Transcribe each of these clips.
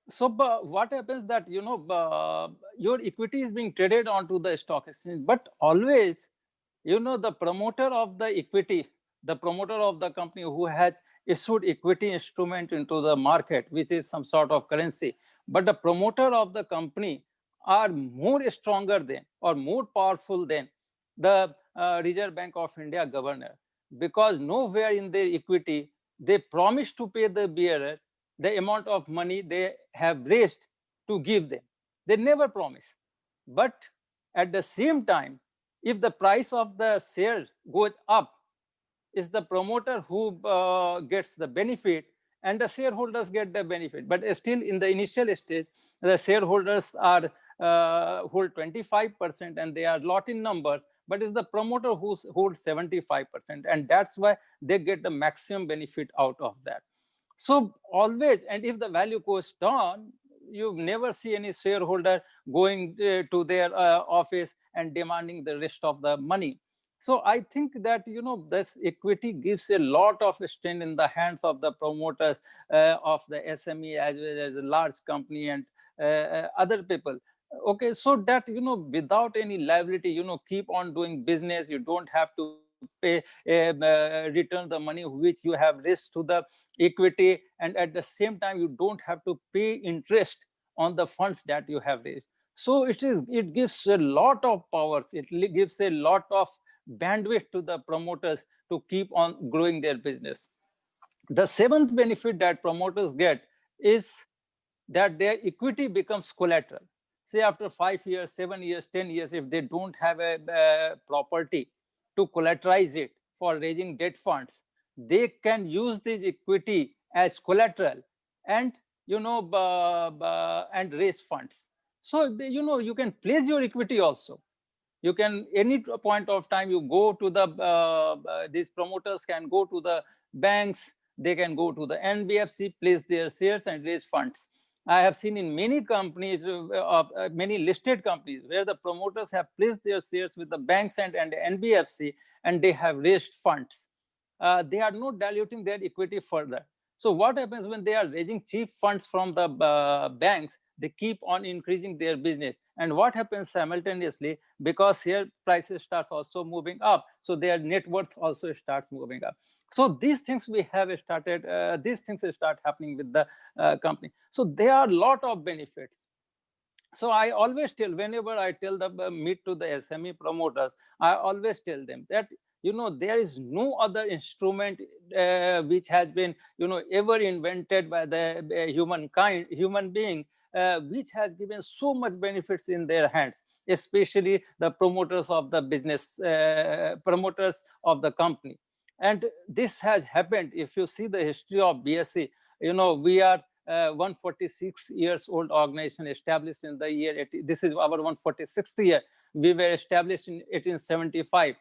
So what happens that, your equity is being traded onto the stock exchange, but always, the promoter of the equity, the promoter of the company who has issued equity instrument into the market, which is some sort of currency, but the promoter of the company are more stronger than or more powerful than the Reserve Bank of India governor, because nowhere in their equity they promise to pay the bearer the amount of money they have raised to give them. They never promise. But at the same time, if the price of the share goes up, is the promoter who gets the benefit, and the shareholders get the benefit. But still in the initial stage, the shareholders are hold 25% and they are lot in numbers, but it's the promoter who holds 75%, and that's why they get the maximum benefit out of that. So always, and if the value goes down, you never see any shareholder going to their office and demanding the rest of the money. So I think that, this equity gives a lot of strength in the hands of the promoters of the SME as well as the large company and other people. Okay, so that, without any liability, keep on doing business. You don't have to pay return the money which you have raised to the equity, and at the same time you don't have to pay interest on the funds that you have raised. So it gives a lot of powers, gives a lot of bandwidth to the promoters to keep on growing their business. The seventh benefit that promoters get is that their equity becomes collateral. Say after 5 years, 7 years, 10 years, if they don't have a property to collateralize it for raising debt funds, they can use this equity as collateral and, and raise funds. So you can place your equity also. You can, any point of time, you go to the these promoters can go to the banks, they can go to the NBFC, place their shares and raise funds. I have seen in many companies, many listed companies, where the promoters have placed their shares with the banks and NBFC, and they have raised funds. They are not diluting their equity further. So what happens when they are raising cheap funds from the banks? They keep on increasing their business. And what happens simultaneously, because share prices starts also moving up, so their net worth also starts moving up. So these things we have started, these things start happening with the company. So there are a lot of benefits. So I always tell, whenever I tell the meet to the SME promoters, I always tell them that, there is no other instrument which has been, ever invented by the human being, which has given so much benefits in their hands, especially the promoters of the business, promoters of the company. And this has happened. If you see the history of BSE, we are 146 years old organization, established in the year 80, this is our 146th year. We were established in 1875.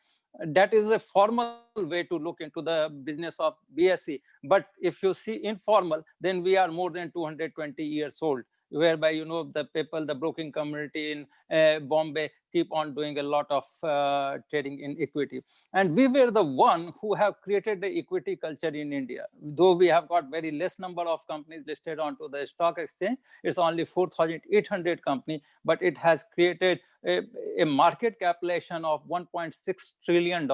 That is a formal way to look into the business of BSE. But if you see informal, then we are more than 220 years old, whereby, the people, the broking community in Bombay keep on doing a lot of trading in equity. And we were the one who have created the equity culture in India. Though we have got very less number of companies listed onto the stock exchange, it's only 4,800 company, but it has created a market capitalization of $1.6 trillion,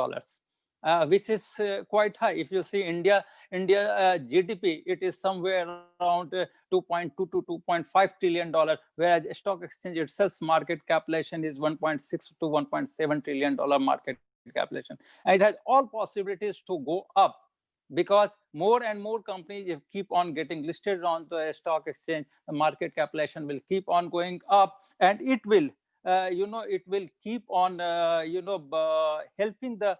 which is quite high. If you see India GDP, it is somewhere around 2.2 to 2.5 trillion dollars, whereas stock exchange itself market capitalization is 1.6 to 1.7 trillion dollar market capitalization, and it has all possibilities to go up, because more and more companies, if keep on getting listed on the stock exchange, the market capitalization will keep on going up, and it will, it will keep on, helping the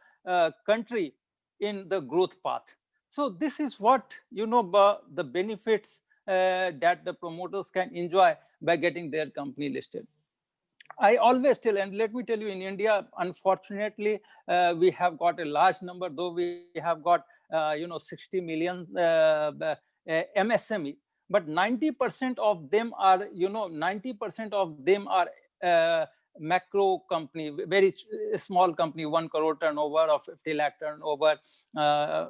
country in the growth path. So this is what, the benefits that the promoters can enjoy by getting their company listed. I always tell, and let me tell you, in India, unfortunately, we have got a large number, though we have got, 60 million MSME, but 90% of them are, 90% of them are macro company, very small company, 1 crore turnover or 50 lakh turnover,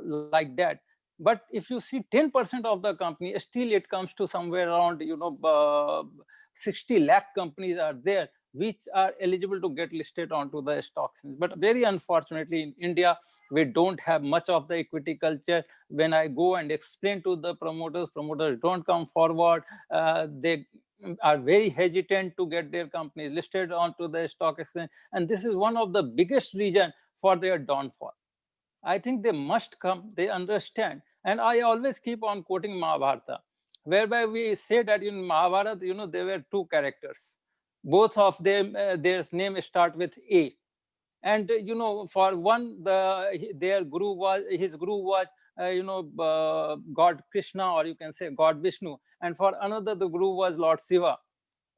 like that. But if you see 10% of the company, still it comes to somewhere around 60 lakh companies are there which are eligible to get listed onto the stock exchange. But very unfortunately, in India, we don't have much of the equity culture. When I go and explain to the promoters don't come forward. They are very hesitant to get their companies listed onto the stock exchange, and this is one of the biggest reason for their downfall. I think they must come, they understand. And I always keep on quoting Mahabharata, whereby we say that in Mahabharata, there were two characters. Both of them, their name start with A. And, for one, their guru was, his guru was, God Krishna, or you can say God Vishnu. And for another, the guru was Lord Shiva.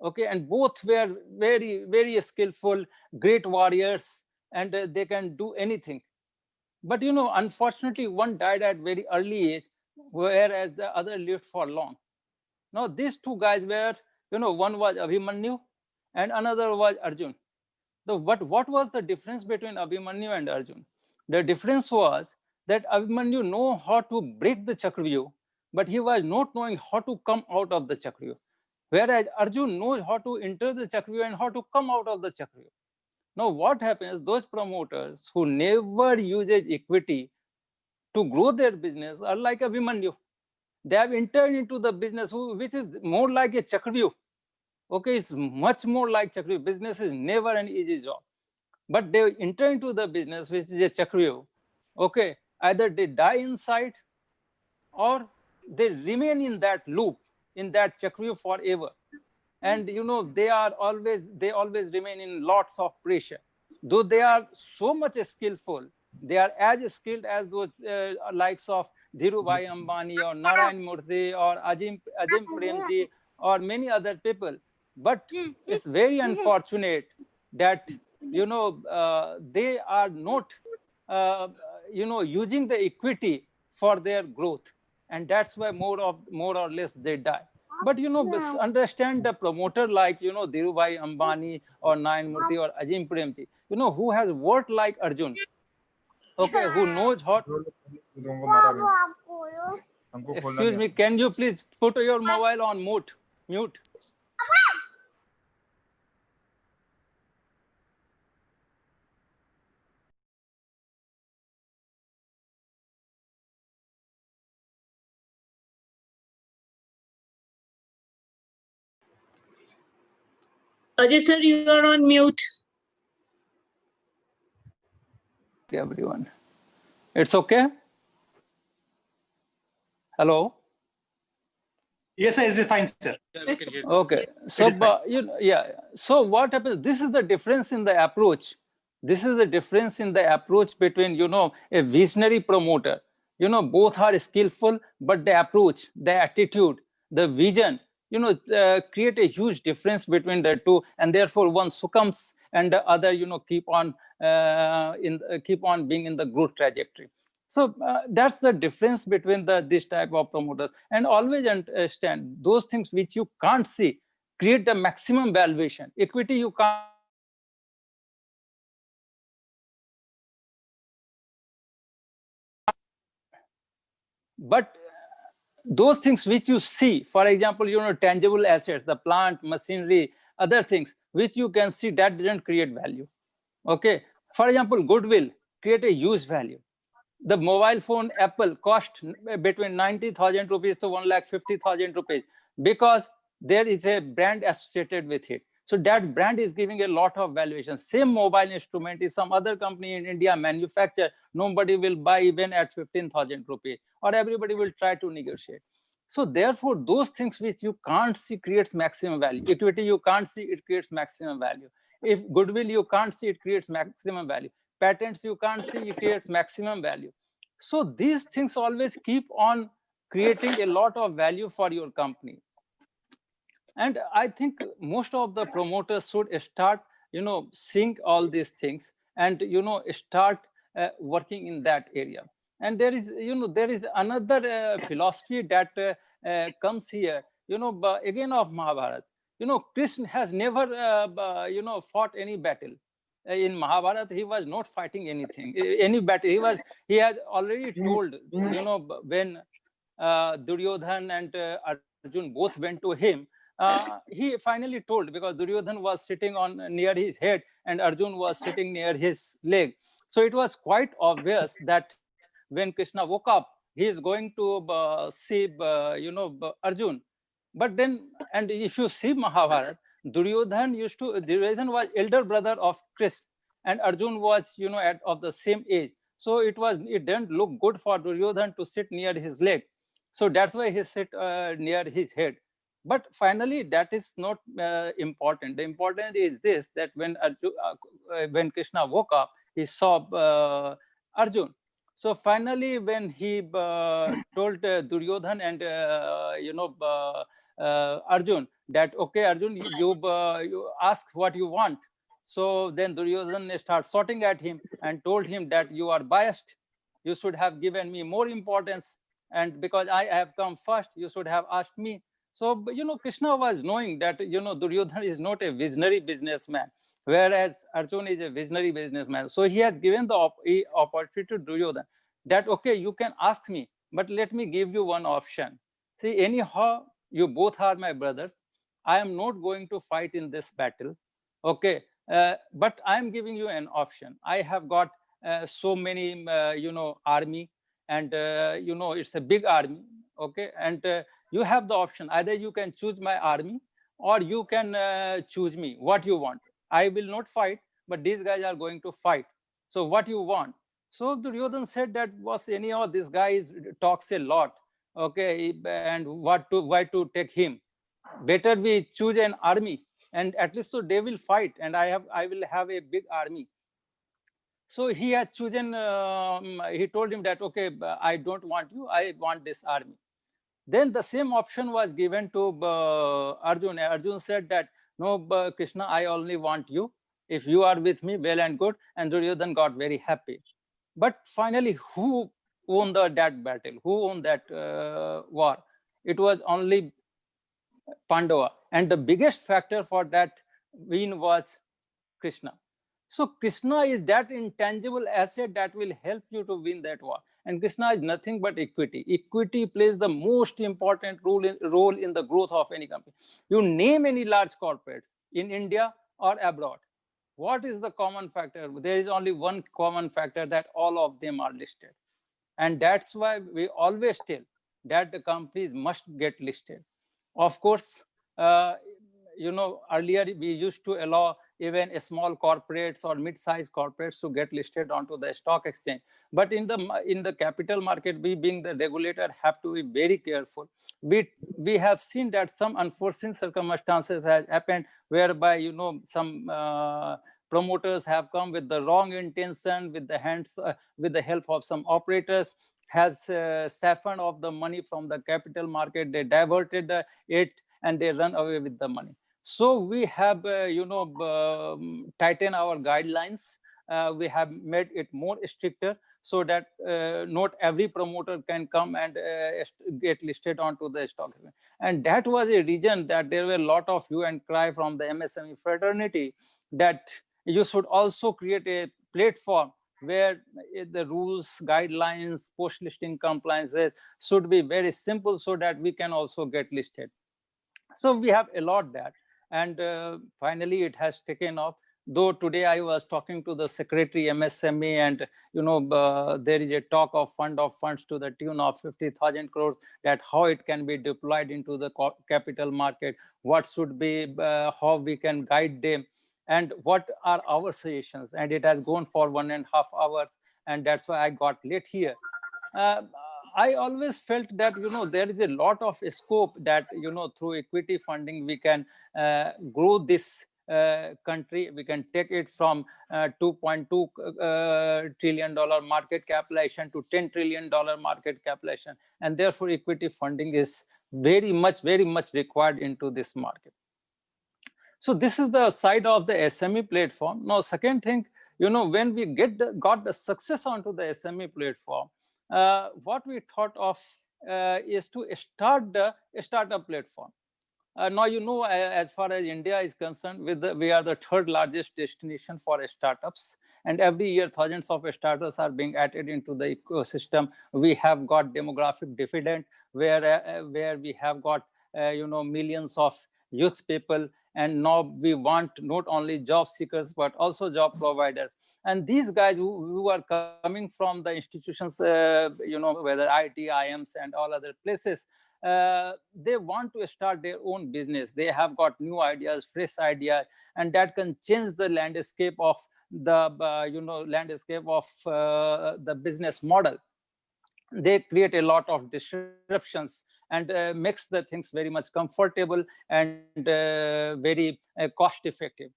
Okay, and both were very, very skillful, great warriors, and they can do anything. But unfortunately, one died at very early age, whereas the other lived for long. Now, these two guys were, one was Abhimanyu and another was Arjun. But what was the difference between Abhimanyu and Arjun? The difference was that Abhimanyu know how to break the Chakravyuh, but he was not knowing how to come out of the Chakravyuh. Whereas Arjun knows how to enter the Chakravyuh and how to come out of the Chakravyuh. Now, what happens? Those promoters who never uses equity to grow their business are like Abhimanyu. They have entered into the business which is more like a Chakravyuh. Okay, it's much more like Chakravyuh. Business is never an easy job. But they enter into the business which is a Chakravyuh. Okay, either they die inside or they remain in that loop, in that Chakravyuh forever. And they always remain in lots of pressure. Though they are so much skillful, they are as skilled as those likes of Dhirubhai Ambani or Narayan Murthy or Ajim Premji or many other people. But it's very unfortunate that they are not using the equity for their growth, and that's why more or less they die. But understand the promoter like Dhirubhai Ambani or Narayan Murthy or Ajim Premji, who has worked like Arjun. Okay, who knows how. Excuse me, can you please put your mobile on mute? Ajay sir, you are on mute. Everyone, it's okay. Hello. Yes, sir, it's fine, sir. Okay, so so what happens? This is the difference in the approach. This is the difference in the approach between a visionary promoter. Both are skillful, but the approach, the attitude, the vision, create a huge difference between the two, and therefore one succumbs and the other keep on being in the growth trajectory. So that's the difference between this type of promoters. And always understand those things which you can't see create the maximum valuation. Equity you can't. But those things which you see, for example, tangible assets, the plant, machinery, other things which you can see, that didn't create value. Okay, for example, goodwill create a huge value. The mobile phone Apple cost between 90,000 rupees to 1,50,000 rupees because there is a brand associated with it. So that brand is giving a lot of valuation. Same mobile instrument, if some other company in India manufacture, nobody will buy even at 15,000 rupees, or everybody will try to negotiate. So therefore, those things which you can't see creates maximum value. Equity you can't see, it creates maximum value. If goodwill you can't see, it creates maximum value. Patents you can't see, it creates maximum value. So these things always keep on creating a lot of value for your company. And I think most of the promoters should start seeing all these things and start working in that area. And there is another philosophy that comes here, again of Mahabharata. Krishna has never fought any battle. in Mahabharata, he was not fighting anything, any battle. He has already told, when Duryodhan and Arjun both went to him, he finally told, because Duryodhan was sitting on near his head and Arjun was sitting near his leg. So it was quite obvious that when Krishna woke up, he is going to see, Arjun. But then, and if you see Mahabharata, Duryodhan was elder brother of Krishna, and Arjun was, of the same age. So it didn't look good for Duryodhan to sit near his leg. So that's why he sit near his head. But finally, that is not important. The important is this: that when Krishna woke up, he saw Arjun. So finally, when he told Duryodhan and Arjun that, okay, Arjun, you ask what you want. So then Duryodhan started shouting at him and told him that you are biased. You should have given me more importance, and because I have come first, you should have asked me. So Krishna was knowing that Duryodhan is not a visionary businessman, whereas Arjun is a visionary businessman. So he has given the opportunity to Duryodhan that, okay, you can ask me, but let me give you one option. See, anyhow, you both are my brothers. I am not going to fight in this battle. Okay. But I am giving you an option. I have got so many, army, and, it's a big army. Okay. And you have the option. Either you can choose my army or you can choose me. What you want? I will not fight, but these guys are going to fight. So what you want? So Duryodhan said that, was anyhow, this guy talks a lot. Okay. And why to take him? Better we choose an army, and at least so they will fight, and I will have a big army. So he had chosen, he told him that, okay, I don't want you, I want this army. Then the same option was given to Arjun. Arjun said that, no, Krishna, I only want you. If you are with me, well and good. And Duryodhan got very happy. But finally, who won that battle? Who won that war? It was only Pandava. And the biggest factor for that win was Krishna. So Krishna is that intangible asset that will help you to win that war. And Krishna is nothing but equity. Equity plays the most important role in the growth of any company. You name any large corporates in India or abroad. What is the common factor? There is only one common factor, that all of them are listed. And that's why we always tell that the companies must get listed. Of course, earlier we used to allow even small corporates or mid-sized corporates to get listed onto the stock exchange. But in the capital market, we being the regulator have to be very careful. We have seen that some unforeseen circumstances has happened, whereby some promoters have come with the wrong intention, with the help of some operators, has siphoned off the money from the capital market. They diverted it and they run away with the money. So we have tightened our guidelines. We have made it more stricter, so that not every promoter can come and get listed onto the stock exchange. And that was a reason that there were a lot of hue and cry from the MSME fraternity that you should also create a platform where the rules, guidelines, post-listing compliances should be very simple, so that we can also get listed. So we have allowed that. And finally, it has taken off. Though today I was talking to the secretary MSME, and there is a talk of fund of funds to the tune of 50,000 crores, that how it can be deployed into the capital market, what should be, how we can guide them, and what are our suggestions. And it has gone for 1.5 hours, and that's why I got late here. I always felt that there is a lot of scope that through equity funding we can grow this country. We can take it from $2.2 trillion market capitalization to $10 trillion market capitalization, and therefore equity funding is very much required into this market. So this is the side of the SME platform. Now, second thing, when we got the success onto the SME platform, what we thought of is to start the startup platform. Now, as far as India is concerned, we are the third largest destination for startups. And every year, thousands of startups are being added into the ecosystem. We have got demographic dividend where we have got, millions of youth people. And now we want not only job seekers, but also job providers. And these guys who are coming from the institutions, whether IT, IIMs, and all other places, they want to start their own business. They have got new ideas, fresh ideas, and that can change the landscape of the business model. They create a lot of disruptions and makes the things very much comfortable and very cost effective.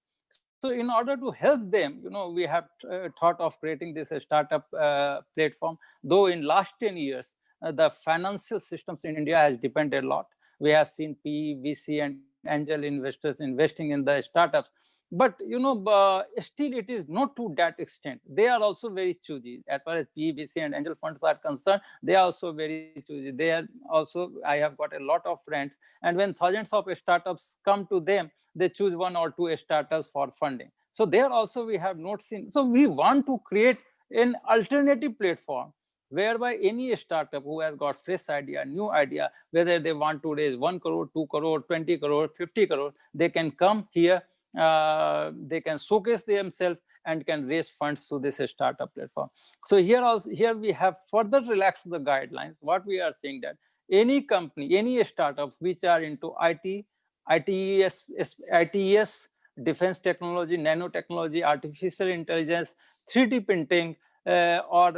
So in order to help them, we have thought of creating this startup platform. Though in last 10 years, the financial systems in India has depended a lot. We have seen PE, VC, and angel investors investing in the startups. But still it is not to that extent. They are also very choosy. As far as PE, VC, and angel funds are concerned, they are also very choosy. They are also, I have got a lot of friends, and when thousands of startups come to them, they choose one or two startups for funding. So there also we have not seen. So we want to create an alternative platform whereby any startup who has got fresh idea, new idea, whether they want to raise 1 crore, 2 crore, 20 crore, 50 crore, they can come here, they can showcase themselves and can raise funds through this startup platform. So here we have further relaxed the guidelines. What we are saying that any company, any startup which are into ITES, defense technology, nanotechnology, artificial intelligence, 3D printing, or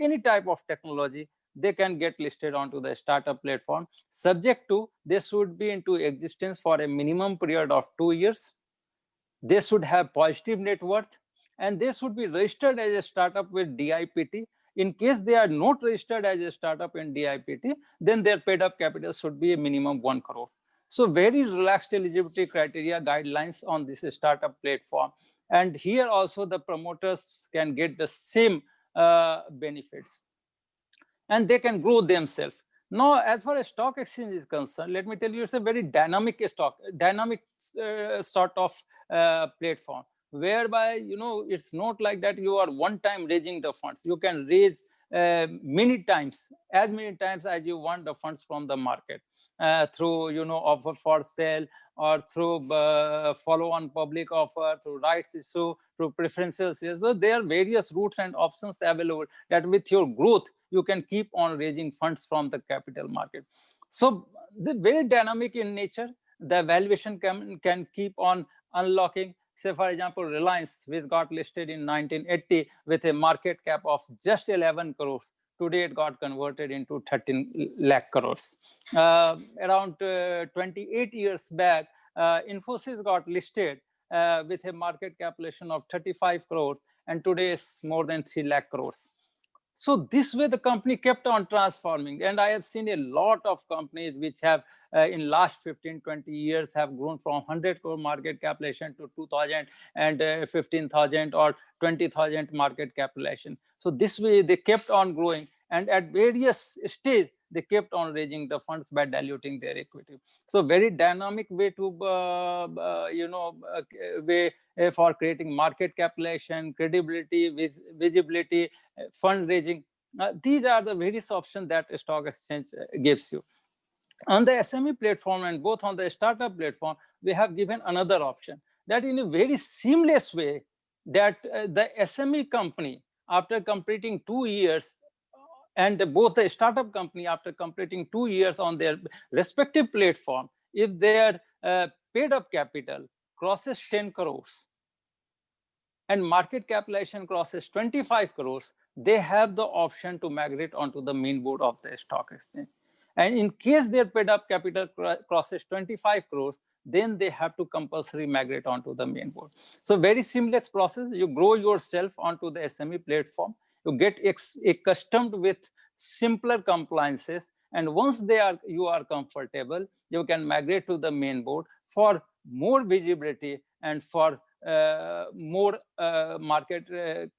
any type of technology, they can get listed onto the startup platform, subject to they should be into existence for a minimum period of 2 years. They should have positive net worth, and they should be registered as a startup with DIPT. In case they are not registered as a startup in DIPT, then their paid up capital should be a minimum 1 crore. So very relaxed eligibility criteria guidelines on this startup platform. And here also the promoters can get the same benefits, and they can grow themselves. Now, as far as stock exchange is concerned, let me tell you, it's a very dynamic sort of platform, whereby it's not like that you are one time raising the funds. You can raise many times as you want the funds from the market, through offer for sale, or through follow-on public offer, through rights issue, through preferential shares. So there are various routes and options available that with your growth, you can keep on raising funds from the capital market. So the very dynamic in nature, the valuation can keep on unlocking. Say, for example, Reliance, which got listed in 1980 with a market cap of just 11 crores. Today, it got converted into 13 lakh crores. Around 28 years back, Infosys got listed with a market capitalization of 35 crores, and today it's more than 3 lakh crores. So this way the company kept on transforming, and I have seen a lot of companies which have in last 15-20 years have grown from 100 crore market capitalization to 2,000 and 15,000 or 20,000 market capitalization. So this way they kept on growing, and at various stages they kept on raising the funds by diluting their equity. So very dynamic way to way for creating market capitalization, credibility, visibility, fundraising. These are the various options that a stock exchange gives you. On the SME platform and both on the startup platform, we have given another option that in a very seamless way, that the SME company, after completing 2 years, and both the startup company, after completing 2 years on their respective platform, if their paid up capital crosses 10 crores and market capitalization crosses 25 crores, they have the option to migrate onto the main board of the stock exchange. And in case their paid up capital crosses 25 crores, then they have to compulsory migrate onto the main board. So very seamless process. You grow yourself onto the SME platform. You get accustomed with simpler compliances. And once you are comfortable, you can migrate to the main board for more visibility and for more market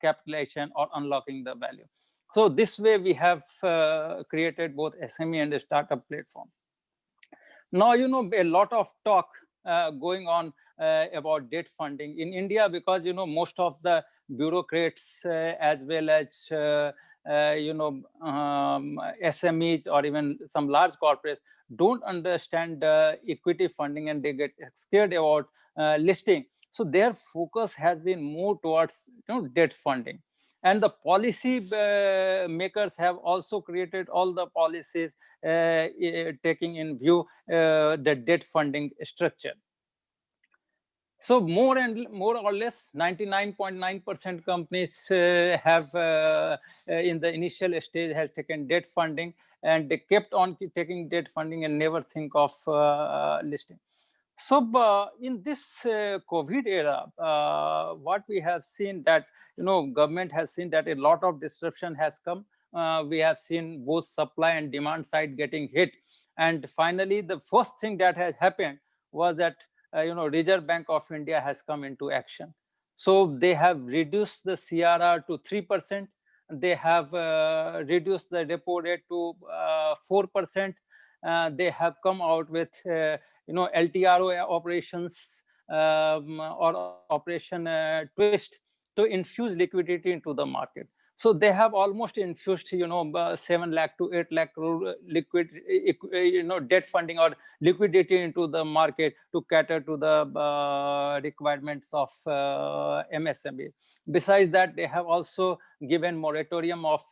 capitalization or unlocking the value. So this way we have created both SME and a startup platform. Now, a lot of talk going on about debt funding in India, because, most of the bureaucrats as well as, SMEs or even some large corporates don't understand equity funding, and they get scared about listing. So their focus has been more towards, debt funding. And the policy makers have also created all the policies taking in view the debt funding structure. So more or less 99.9% companies have in the initial stage has taken debt funding, and they kept on taking debt funding and never think of listing. So in this COVID era, what we have seen that, government has seen that a lot of disruption has come. We have seen both supply and demand side getting hit. And finally, the first thing that has happened was that, Reserve Bank of India has come into action. So they have reduced the CRR to 3%. They have reduced the repo rate to 4%. They have come out with LTRO operations or Operation Twist to infuse liquidity into the market. So they have almost infused 7 lakh to 8 lakh crore liquid debt funding or liquidity into the market to cater to the requirements of MSME. Besides that, they have also given moratorium of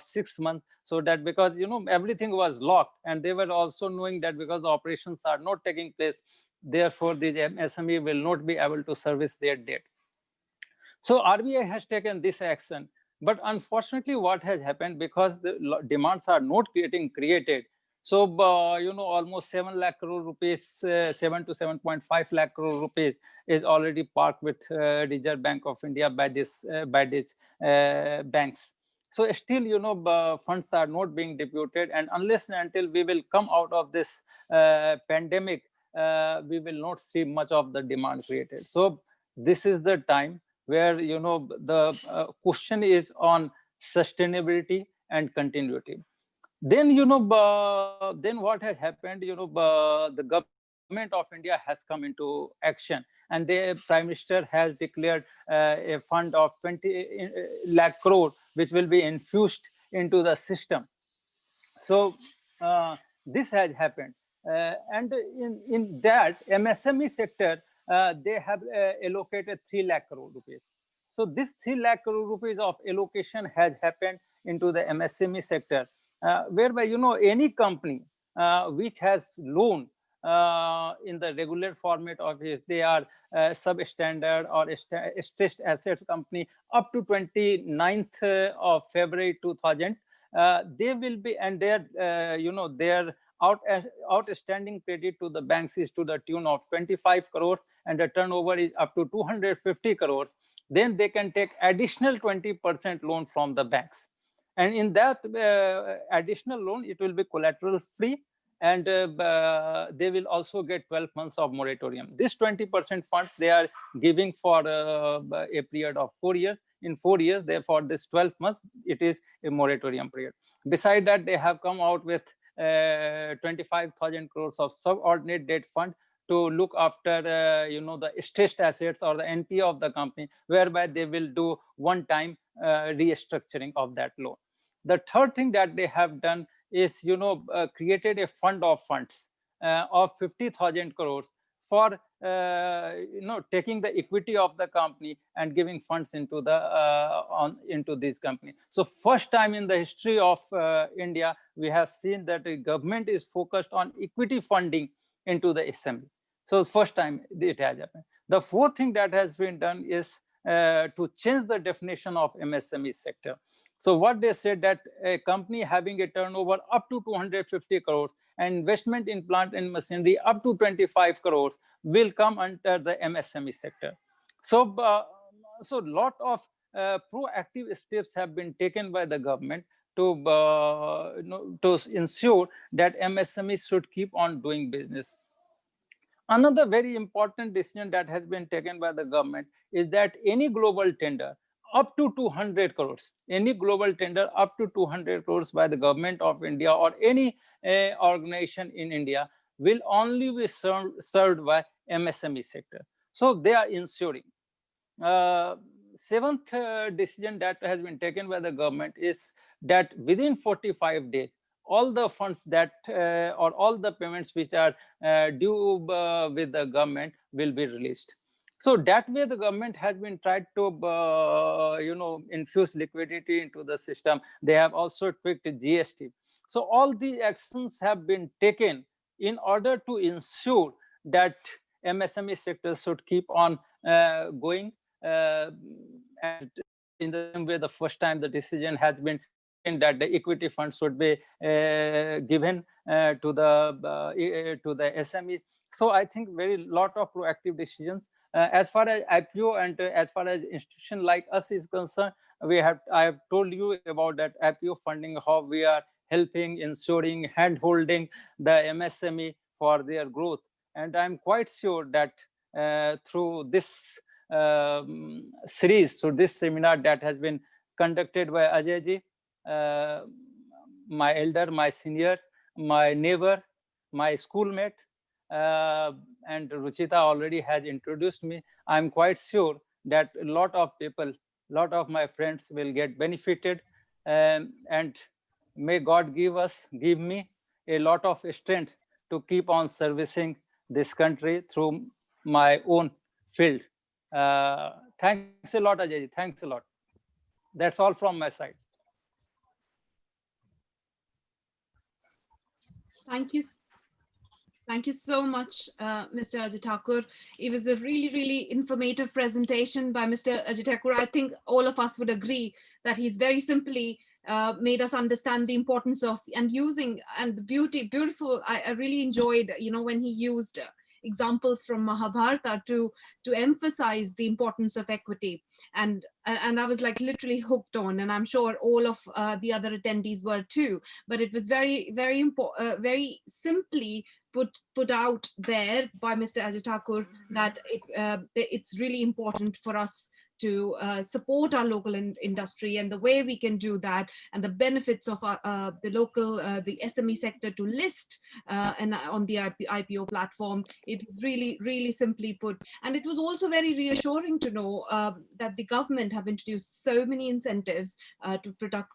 6 months, so that because everything was locked, and they were also knowing that because the operations are not taking place, therefore the MSME will not be able to service their debt. So RBI has taken this action, but unfortunately what has happened, because the demands are not getting created, so almost 7 lakh crore rupees, 7 to 7.5 lakh crore rupees is already parked with Reserve Bank of India by these banks. So still, funds are not being deputed, and unless and until we will come out of this pandemic, we will not see much of the demand created. So this is the time where the question is on sustainability and continuity. Then then what has happened, the government of India has come into action, and the Prime Minister has declared a fund of 20 lakh crore, which will be infused into the system. So this has happened, and in that MSME sector, they have allocated 3 lakh crore rupees. So this 3 lakh crore rupees of allocation has happened into the MSME sector, whereby any company which has loan in the regular format of it, they are substandard or stressed assets company up to 29th of February 2000. They will be, and their outstanding credit to the banks is to the tune of 25 crores, and the turnover is up to 250 crores. Then they can take additional 20% loan from the banks, and in that additional loan, it will be collateral free, and they will also get 12 months of moratorium. This 20% funds they are giving for a period of 4 years. In 4 years, therefore this 12 months, it is a moratorium period. Beside that, they have come out with 25,000 crores of subordinate debt fund to look after the stressed assets or the NPA of the company, whereby they will do one-time restructuring of that loan. The third thing that they have done is created a fund of funds of 50,000 crores for taking the equity of the company and giving funds into the into this company. So first time in the history of India, we have seen that the government is focused on equity funding into the SME. So first time it has happened. The fourth thing that has been done is to change the definition of MSME sector. So what they said, that a company having a turnover up to 250 crores and investment in plant and machinery up to 25 crores will come under the MSME sector. So so lot of proactive steps have been taken by the government to to ensure that MSMEs should keep on doing business. Another very important decision that has been taken by the government is that any global tender up to 200 crores, any global tender up to 200 crores by the government of India or any organization in India will only be served by MSME sector. So they are ensuring. Seventh decision that has been taken by the government is that within 45 days, all the funds that or all the payments which are due with the government will be released. So that way the government has been tried to infuse liquidity into the system. They have also tweaked GST. So all these actions have been taken in order to ensure that MSME sector should keep on going. And in the same way, the first time the decision has been taken that the equity funds should be given to the SME. So I think very lot of proactive decisions. As far as IPO and as far as institution like us is concerned, I have told you about that IPO funding, how we are helping, ensuring, hand-holding the MSME for their growth. And I'm quite sure that through this series, through this seminar that has been conducted by Ajay ji, my elder, my senior, my neighbor, my schoolmate, and Ruchita already has introduced me. I'm quite sure that a lot of people, lot of my friends will get benefited, and may God give me a lot of strength to keep on servicing this country through my own field. Thanks a lot, Ajay. Thanks a lot. That's all from my side. Thank you. Thank you so much, Mr. Ajay Thakur. It was a really, really informative presentation by Mr. Ajay Thakur. I think all of us would agree that he's very simply made us understand the importance of and using and the beautiful. I really enjoyed, when he used examples from Mahabharata to emphasize the importance of equity. And I was like literally hooked on, and I'm sure all of the other attendees were too. But it was very, very important, very simply put out there by Mr. Ajay Thakur that it's really important for us to support our local industry, and the way we can do that, and the benefits of the local, the SME sector to list and on the IPO platform. It was really, really simply put. And it was also very reassuring to know that the government have introduced so many incentives to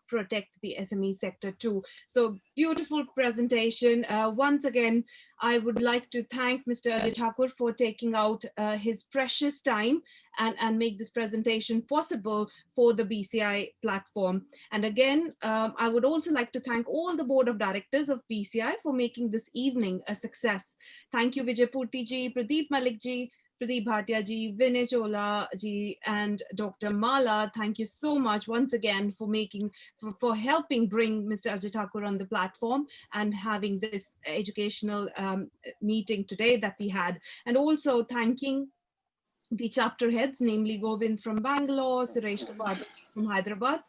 protect the SME sector too. So beautiful presentation. Once again, I would like to thank Mr. Ajay Thakur for taking out his precious time and make this presentation possible for the BCI platform. And again, I would also like to thank all the board of directors of BCI for making this evening a success. Thank you, Vijay Purti ji, Pradeep Malik ji, Pradeep Bhatia ji, Vinay Chola ji, and Dr. Mala. Thank you so much once again for helping bring Mr. Ajay Thakur on the platform and having this educational meeting today that we had. And also thanking the chapter heads, namely Govind from Bangalore, Suresh Kapadia from Hyderabad,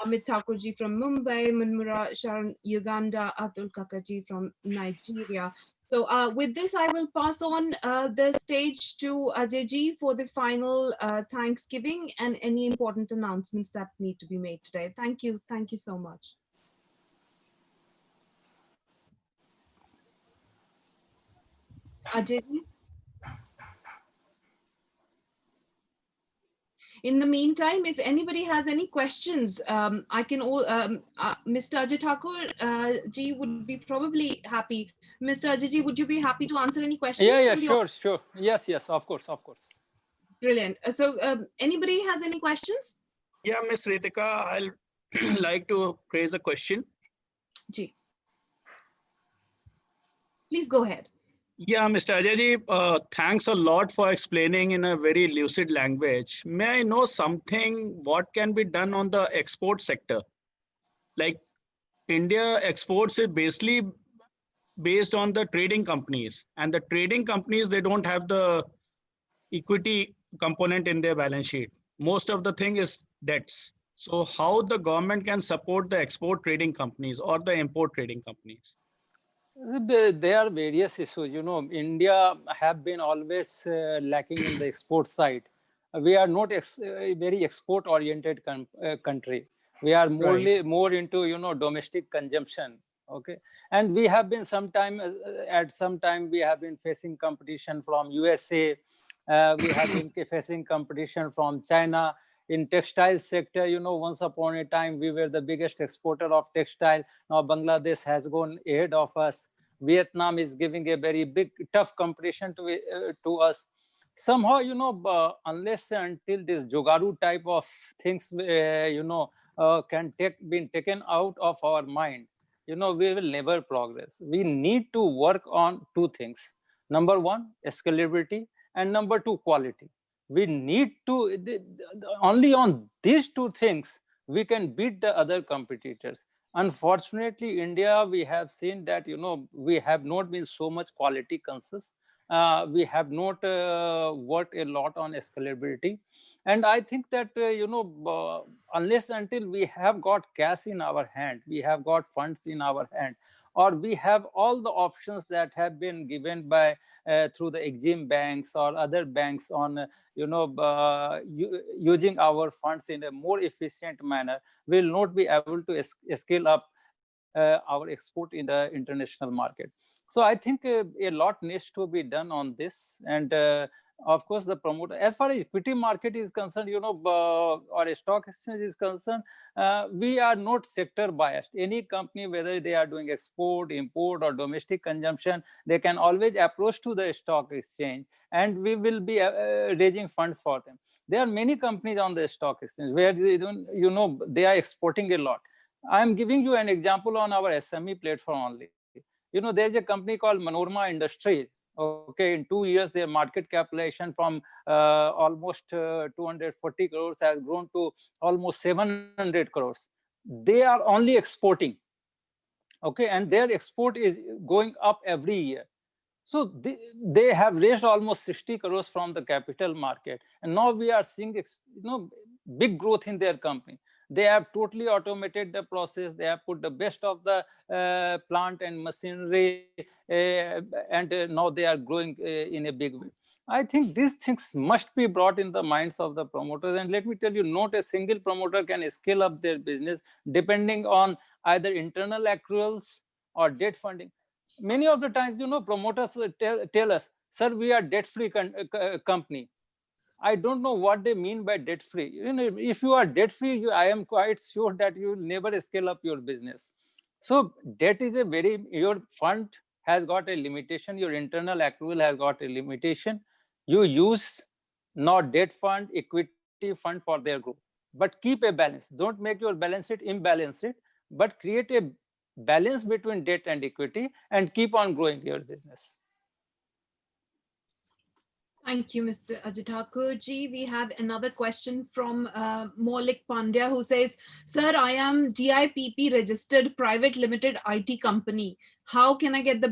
Amit Thakurji from Mumbai, Munmura Sharan Uganda, Atul Kakarji from Nigeria. So with this, I will pass on the stage to Ajay ji for the final Thanksgiving and any important announcements that need to be made today. Thank you. Thank you so much. Ajay ji? In the meantime, if anybody has any questions, I can all, Mr. Ajay Thakur ji would be probably happy. Mr. Ajay ji, would you be happy to answer any questions? Yeah, sure. Yes, of course. Brilliant. So anybody has any questions? Yeah, Ms. Ritika, I'll like to raise a question. Ji. Please go ahead. Yeah, Mr. Ajay ji, thanks a lot for explaining in a very lucid language. May I know something, what can be done on the export sector? Like India exports is basically based on the trading companies, and the trading companies, they don't have the equity component in their balance sheet. Most of the thing is debts. So how the government can support the export trading companies or the import trading companies? There are various issues. India have been always lacking in the export side. We are not a very export-oriented country. We are more into domestic consumption Okay, and we have been at some time we have been facing competition from USA. We have been facing competition from China. In textile sector, once upon a time we were the biggest exporter of textile. Now Bangladesh has gone ahead of us. Vietnam is giving a very big tough competition to us. Somehow, unless and until this Jogaru type of things can been taken out of our mind, we will never progress. We need to work on two things. Number one, scalability, and number two, quality. We need to, only on these two things, we can beat the other competitors. Unfortunately, India, we have seen that, we have not been so much quality conscious. We have not worked a lot on scalability. And I think that, unless until we have got cash in our hand, we have got funds in our hand, or we have all the options that have been given by through the Exim banks or other banks on, using our funds in a more efficient manner, will not be able to scale up our export in the international market. So I think a lot needs to be done on this. And of course, the promoter, as far as equity market is concerned, or a stock exchange is concerned, we are not sector biased. Any company, whether they are doing export, import, or domestic consumption, they can always approach to the stock exchange, and we will be raising funds for them. There are many companies on the stock exchange where they don't, they are exporting a lot. I'm giving you an example on our SME platform only. There's a company called Manorama Industries. Okay, in 2 years, their market capitalization from almost 240 crores has grown to almost 700 crores. They are only exporting. Okay, and their export is going up every year. So they have raised almost 60 crores from the capital market. And now we are seeing, big growth in their company. They have totally automated the process. They have put the best of the plant and machinery, and now they are growing in a big way. I think these things must be brought in the minds of the promoters. And let me tell you, not a single promoter can scale up their business depending on either internal accruals or debt funding. Many of the times, promoters tell us, sir, we are debt-free company. I don't know what they mean by debt-free. If you are debt-free, I am quite sure that you will never scale up your business. So debt is your fund has got a limitation. Your internal accrual has got a limitation. You use not debt fund, equity fund for their growth. But keep a balance. Don't make your balance sheet imbalanced, but create a balance between debt and equity and keep on growing your business. Thank you, Mr. Ajay Thakur ji. We have another question from Maulik Pandya, who says, sir, I am DIPP registered private limited IT company. How can I get the